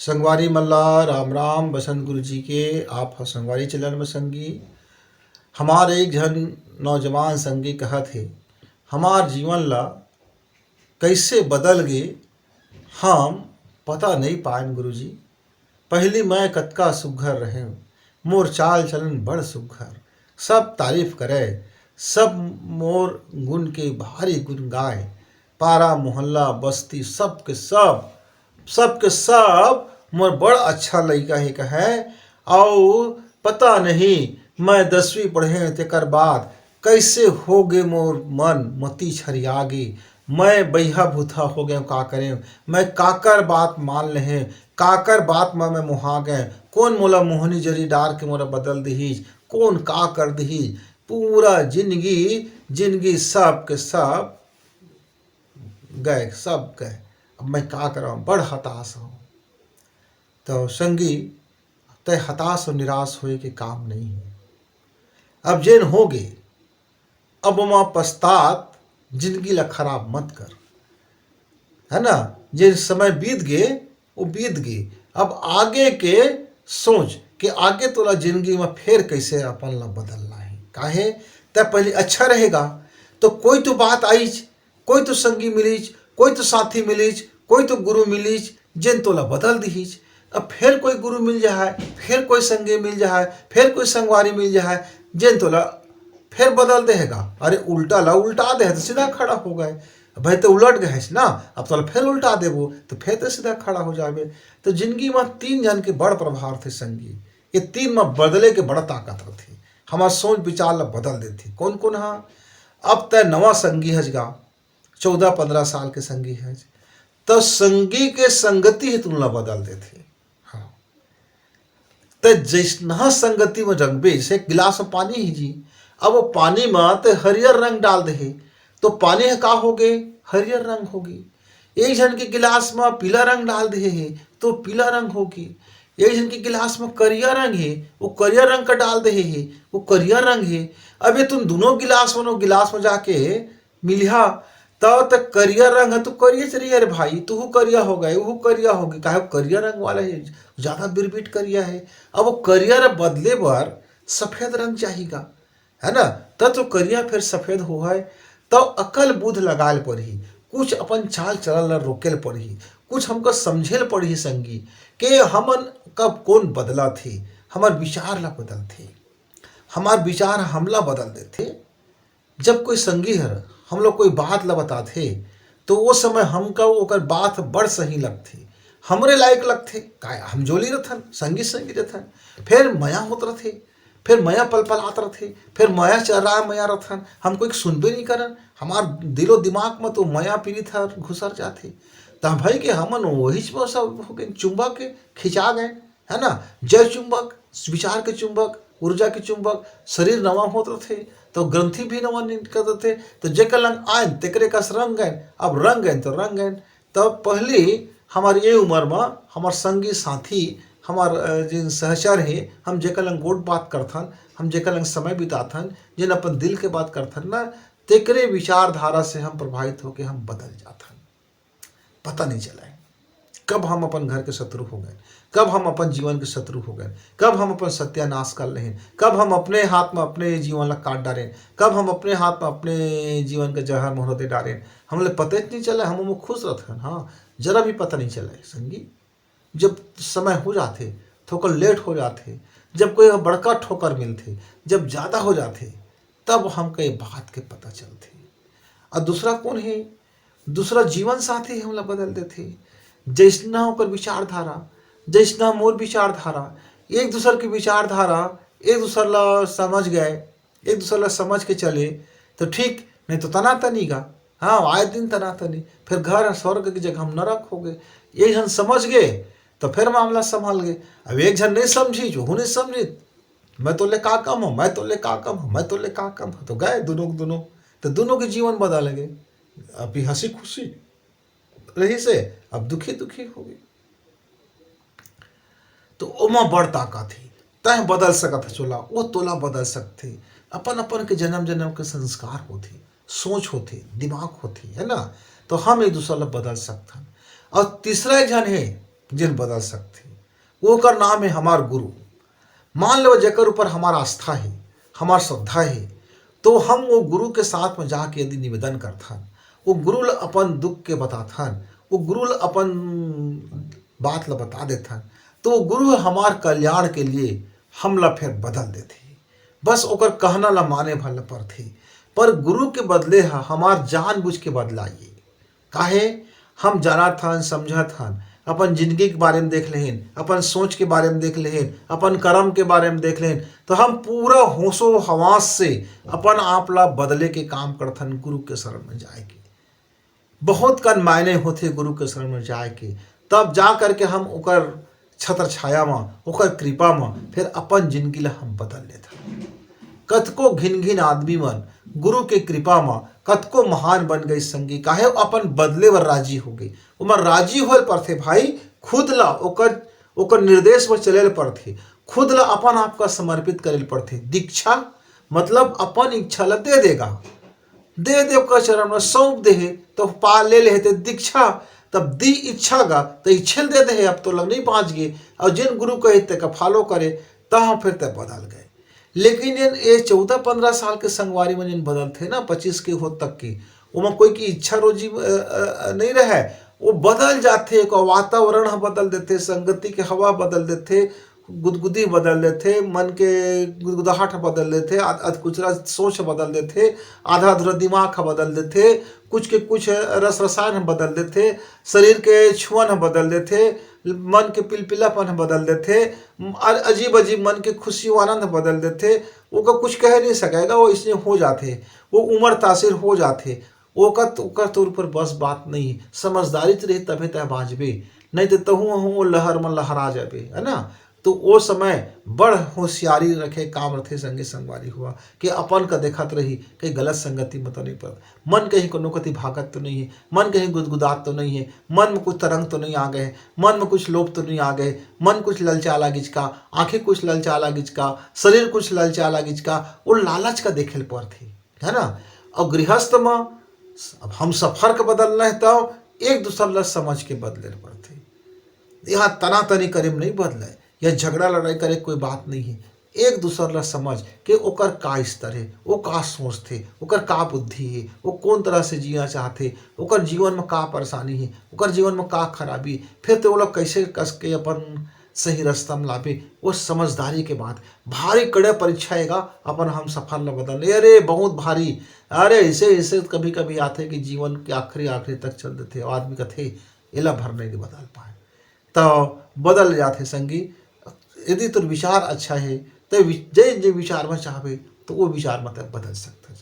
संगवारी मल्ला राम राम बसंत गुरु जी के आप संगवारी चलन में संगी। हमारे एक जन नौजवान संगी कहत है हमार जीवन ला कैसे बदल गे हम पता नहीं पाएन गुरु जी। पहली मैं कतका सुघर रहे मोर चाल चलन बड़ सुघर, सब तारीफ करे सब मोर गुण के भारी गुण गाए। पारा मोहल्ला बस्ती सबके सब मोर बड़ अच्छा लड़का है कहे। और पता नहीं मैं 10वीं पढ़े तेकर बाद कैसे हो गे मोर मन मती छरियागे। मैं बैहा भूथा हो गए का करें, मैं काकर बात मान ले काकर बात में मैं मुहा गए। कौन मोला मोहनी जरी डार के मोरा बदल दीज, कौन का कर दीज। पूरा जिंदगी सब के सब गए सब गए। अब मैं का करा बड़ हताश हूँ। तो संगी तय हताश और निराश होए के काम नहीं है। अब जेन हो गे अब वहाँ पश्चात जिंदगी ला खराब मत कर, है ना। जे समय बीत गए वो बीत गए। अब आगे के सोच कि आगे तोला जिंदगी में फिर कैसे अपन ला बदलना है। काहे तब पहले अच्छा रहेगा तो कोई तो बात आईज, कोई तो संगी मिलीज, कोई तो साथी मिलीज, कोई तो गुरु मिलीज जिन तोला बदल दीज। अब फिर कोई गुरु मिल जाए, फिर कोई संगी मिल जाए, फिर कोई संगवारी मिल जाए जिन तोला फिर बदल देगा। अरे उल्टा ला उल्टा दे तो सीधा खड़ा हो गए। भाई तो उलट गए ना, अब तो फिर उल्टा देबो तो फिर तो सीधा खड़ा हो जाबे। तो जिंदगी में 3 जन के बड़ प्रभाव थे संगी। ये 3 में बदले के बड़ा ताकत होती। हमारा सोच विचार ला बदल देती। कौन कौन हाँ अब तय नवा संगी हजगा 14-15 साल के संगी है तो संगी के संगति ही तुमला बदल देती। हाँ तो जैसना संगति में रंगबे, जैसे गिलास में पानी ही जी, अब वो पानी में तो हरियर रंग डाल दे तो पानी है का हो गए हरियर रंग होगी। एक जन के गिलास में पीला रंग डाल दे तो पीला रंग होगी। एक जन के गिलास में करिया रंग है वो करिया रंग का डाल दे वो करिया रंग है। अब ये तुम दोनों गिलास में जाके मिलिया तब करिया रंग है तो करिया चलिए। अरे भाई तू करिया हो गए वो करिया होगी काहे करिया रंग वाला है ज्यादा बिरबिट करिया है। अब वो करिया बदले बार सफेद रंग चाहिएगा, है ना। तब तो करिया फिर सफेद हो है तो अकल बुध लगाल पड़ी, कुछ अपन चाल चलल रोकेल पड़ी, कुछ हमको समझेल पड़ी संगी कि हमन कब कौन बदला थे। हमार विचार ला बदल थे, हमार विचार हमला बदल देते। जब कोई संगी है हम लोग कोई बात ला बताते तो वो समय हमका ओकर बात बड़ सही लगती, हमरे लायक लगते। का हम जोली रथन संगी रथन फिर मया होत रथे, फिर मया पल आत रथे, फिर मया चल रहा मया रथन हम कोई सुनबे नहीं करन। हमार दिलो दिमाग में तो मया पीड़ित है घुसर जाते। तो भाई के हमन वही सब हो गए चुंबक के खिंचा गए, है ना। जय चुंबक विचार के चुंबक ऊर्जा के चुंबक शरीर नवा होत रथे तो ग्रंथि भी नवा निकलत रथे। तो जेकर लंग आयन तेकरे कस रंग गए, अब रंग गए तो रंग गए। तब पहले हमारे ये उम्र में हमार संगी साथी हमार जिन सहचर है हम जेकर लंग गोट बात करथन, हम जेकर लंग समय बिताथन, जिन अपन दिल के बात करथन ना तेकरे विचारधारा से हम प्रभावित होकर हम बदल जाथन। पता नहीं चला है कब हम अपन घर के शत्रु हो गए, कब हम अपन जीवन के शत्रु हो गए, कब हम अपन सत्यानाश कर रहे हैं, कब हम अपने हाथ में अपने जीवन ला काट डालें, कब हम अपने हाथ में अपने जीवन के जहर मोहरते डालें। हम लोग पता ही नहीं चला, हम खुश रहते हैं। हाँ जरा भी पता नहीं चला है संगी। जब समय हो जाते थोड़ा लेट हो जाते, जब कोई बड़का ठोकर मिलते, जब ज़्यादा हो जाते तब हम कई बात के पता चलते। और दूसरा कौन है, दूसरा जीवन साथी हमला बदल देते। जैसना होकर विचारधारा, जैसना मोर विचारधारा, एक दूसर की विचारधारा एक दूसर ला समझ गए, एक दूसर ला समझ के चले तो ठीक, नहीं तो तना तनीगा। हाँ आए दिन तना तनी फिर घर स्वर्ग की जगह हम नरक हो गए। एक जन समझ गए तो फिर मामला संभाल गए। अब एक जन नहीं समझी जो नहीं समझी मैं तो ले का कम हूँ, मैं तो ले का कम हूँ, मैं तो ले का कम हूँ, तो गए दोनों तो दोनों के जीवन बदल गए। अभी हंसी खुशी रही से अब दुखी हो गई। तो ओमा बड़ ताकत थी तय बदल सकत चोला वो तोला बदल सकते। अपन अपन के जन्म के संस्कार होते, सोच होते, दिमाग होती, है ना। तो हम एक दूसरा ला बदल सकते। और तीसरा एक जन है जिन बदल सकथे। वो कर नाम है हमार गुरु। मान लो जेकर ऊपर हमार आस्था है, हमार श्रद्धा है, तो हम वो गुरु के साथ में जाके यदि निवेदन करथन, वो गुरु ल अपन दुख के बताथन, वो गुरु ल अपन बात ल बता देथन, तो वो गुरु हमार कल्याण के लिए हमला फिर बदल देथे। बस ओकर कहना ला माने भला परथे, पर गुरु के बदले हमार जानबूझ के बदलाइए। काहे? हम जानत हन, समझत हन, अपन जिंदगी के बारे में देख लेहिन, अपन सोच के बारे में देख लेहिन, अपन कर्म के बारे में देख लेहिन, तो हम पूरा होशो हवास से अपन आप ला बदले के काम करथन गुरु के शरण में जाए के। बहुत कन मायने होथे गुरु के शरण में जाए के, तब जा करके हम ओकर छत्र छाया में, ओकर कृपा में फिर अपन जिंदगी ला हम बदल लेथन। कतको घिन घिन आदमी मन गुरु के कृपा में कतको महान बन गई संगी। काहे? अपन बदले बर राजी हो गई। ओमन राजी होल परथे भाई, खुद ला ओकर निर्देश में चले पड़थे, खुद ला अपन आप का समर्पित करे पड़थे। दीक्षा मतलब अपन इच्छा ला दे देगा, दे दे ओकर चरण में सौंप दे, तो पा ले ले ते दीक्षा, तब दी इच्छा गा तो इच्छल दे दे। अब तो लग नहीं पहुंच गए, और जिन गुरु कहे ते का फॉलो करे, तहाँ फिर ते बदल गए। लेकिन ये 14-15 साल के संगवारी में जिन बदल थे ना, 25 के हो तक की, ओमा कोई की इच्छा रोजी नहीं रहे, वो बदल जाते। को वातावरण बदल देते, संगति के हवा बदल देते, गुदगुदी बदल देते, मन के गुदगुदाहट बदल देते, कुछ सोच बदल देते, आधा अधूरा दिमाग बदल देते, कुछ के कुछ रस रसायन बदल देते, शरीर के छुअन बदल देते, मन के पिलपिलापन बदल देते, अजीब अजीब मन के खुशी आनंद बदल देते। वो का कुछ कह नहीं सकेगा, वो इसलिए हो जाते, वो उम्र तासीर हो जाते। ओकर तौर पर बस बात नहीं, समझदारी रही तबे तय बाजबे, नहीं तो तहु लहर में लहरा जाबे, है ना। तो वो समय बड़ होशियारी रखे काम रथे संगे संगवारी हुआ कि अपन का देखत रही कहीं गलत संगति में तो नहीं पड़त, मन कहीं कोनो कति भागत तो नहीं है, मन कहीं गुदगुदात तो नहीं है, मन में कुछ तरंग तो नहीं आ गए, मन में कुछ लोभ तो नहीं आ गए, मन कुछ ललचाला गिचका, आंखें कुछ ललचाला गिचका, शरीर कुछ ललचाला गिचका, वो लालच का देखे पर थी, है ना। और गृहस्थ में अब हम सफर के बदलना है तो एक दूसरे ला समझ के बदले पड़ते। यहाँ तना तनी करे नहीं बदले, या झगड़ा लड़ाई करे कोई बात नहीं है। एक दूसरे ला समझ के ओकर का स्तर है, वो का सोचते, ओकर का बुद्धि है, वो कौन तरह से जीना चाहते, ओकर जीवन में का परेशानी है, ओकर जीवन में का खराबी, फिर तो वो लोग कैसे कस के अपन सही रास्ता में लावे। वो समझदारी के बाद भारी कड़े परीक्षा आएगा, अपन हम सफल न बदलने, अरे बहुत भारी। अरे ऐसे कभी कभी आते कि जीवन के आखिरी तक चल देते, आदमी कथे एला भर नहीं बदल पाए, तो बदल जाते संगी। यदि तो विचार अच्छा है तो जे विचार में चाहे तो वो विचार मतलब बदल सकते।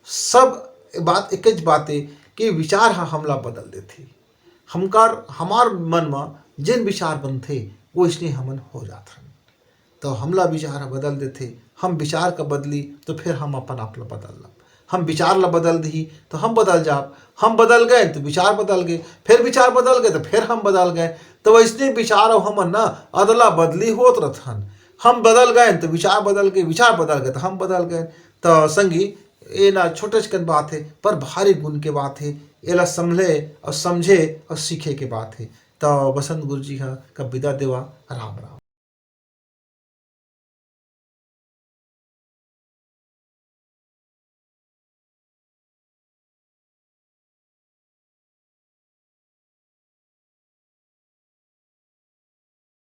सब बात एक ज बात है कि विचार हमला बदल देते, हमार मन में जिन विचार बनते वो इसलिए हमन हो जाते, तो हमला विचार बदल देते। हम विचार का बदली तो फिर हम अपन आप ला बदल, हम विचार ला बदल दी तो हम बदल जाब, हम बदल गए तो विचार बदल गए, फिर विचार बदल गए तो फिर हम बदल गए। तो वैसे विचार हमन ना अदला बदली होत रहन, हम बदल गए तो विचार बदल गए, विचार बदल गए तो हम बदल गए। तो संगी ये ना छोटे चिकन बात है, पर भारी गुण के बात है, एला संभले और समझे और सीखे के बात है। तो बसंत गुरु जी का विदा देवा, राम राम।